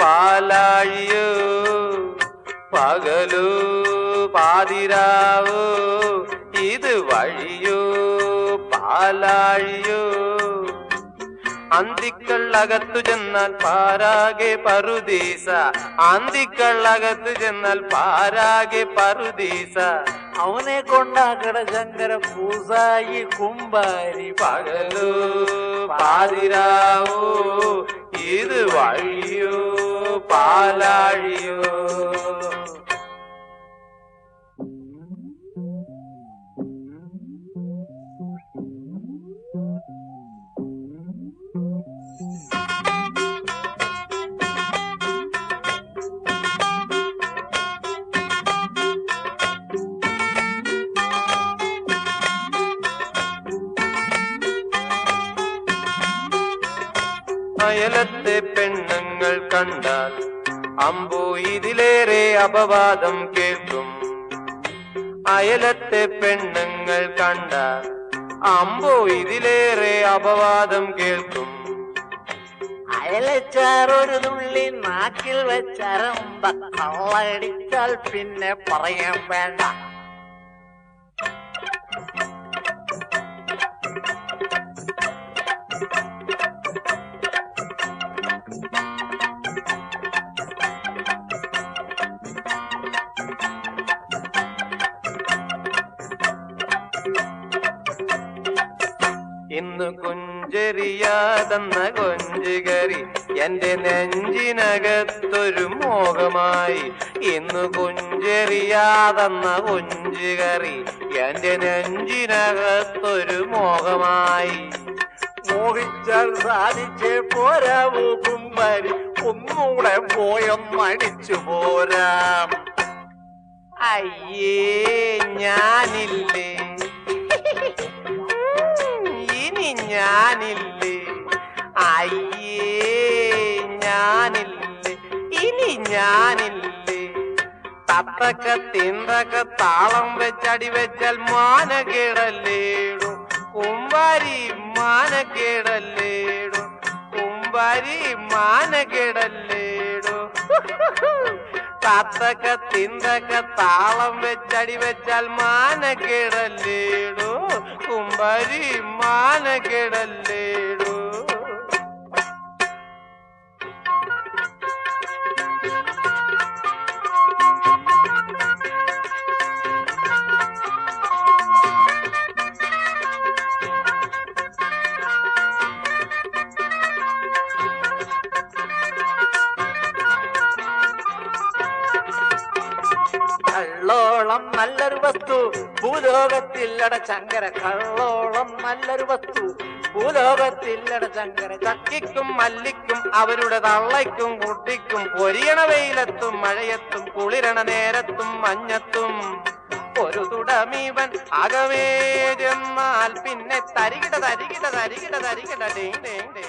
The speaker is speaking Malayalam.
പാലാഴിയോ പകലോ പാതിരാവോ ഇത് വഴിയോ പാലാഴിയോ അന്തിക്കള്ളകത്തു ചെന്നാൽ പാരാകെ പറുദീസ അന്തിക്കള്ളകത്തു ചെന്നാൽ പാരാകെ പറുദീസ അവനെ കൊണ്ടാക്കട ശങ്കര പൂസായി കുമ്പാരി പകലോ പാതിരാവോ ഇത് വഴിയോ പാലാഴിയോ അയലത്തെ പെണ്ണുങ്ങൾ കണ്ടാൽ അമ്പോ ഇതിലേറെ അപവാദം കേൾക്കും അയലത്തെ പെണ്ണുങ്ങൾ കണ്ടാൽ അമ്പോ ഇതിലേറെ അപവാദം കേൾക്കും അയലച്ചാറൊരു തുള്ളി നാക്കിൽ വെച്ചരമ്പ കള്ളടിച്ചാൽ പിന്നെ പറയാൻ വേണ്ട ഇന്ന് കുഞ്ചെറിയാതെന്ന കൊഞ്ചുകറി എന്റെ നെഞ്ചിനകത്തൊരു മോഹമായി ഇന്ന് കുഞ്ചെറിയാതെന്ന കൊഞ്ചുകറി എന്റെ നെഞ്ചിനകത്തൊരു മോഹമായി മോഹിച്ചാൽ സാധിച്ചേ പോരാവൂ കുമ്പാരി ഒന്നുകൂടെ പോയൊന്നടിച്ചു പോരാം അയ്യേ ഞാനില്ലേ ഇനി ഞാനില്ലേ അയ്യേ ഞാനില്ലേ ഇനി ഞാനില്ലേ തത്തക്ക തിന്തക്ക താളം വെച്ചടി വെച്ചാൽ മാനക്കേടല്ലേടു കുമ്പാരി മാനക്കേടല്ലേടു കുമ്പാരി മാനക്കേടല്ലേടു തത്തക്ക തിന്തക്ക താളം വെച്ചടി വെച്ചാൽ മാനക്കേടല്ലേടു കുമ്പാരി മാനക്കേടല്ലേടു കള്ളോളം നല്ലൊരു വസ്തു ഭൂലോകത്തില്ലട ശങ്കര കള്ളോളം നല്ലൊരു വസ്തു ഭൂലോകത്തില്ലട ശങ്കര ചക്കിക്കും മല്ലിക്കും അവരുടെ തള്ളയ്ക്കും കുട്ടിക്കും പൊരിയണ വെയിലത്തും മഴയത്തും കുളിരണ നേരത്തും മഞ്ഞത്തും ഒരു തുടമീവൻ അകമേ ചെന്നാൽ പിന്നെ തരികിട തരികിട തരികിട തരികിട ഡേ ഡേ ഡേ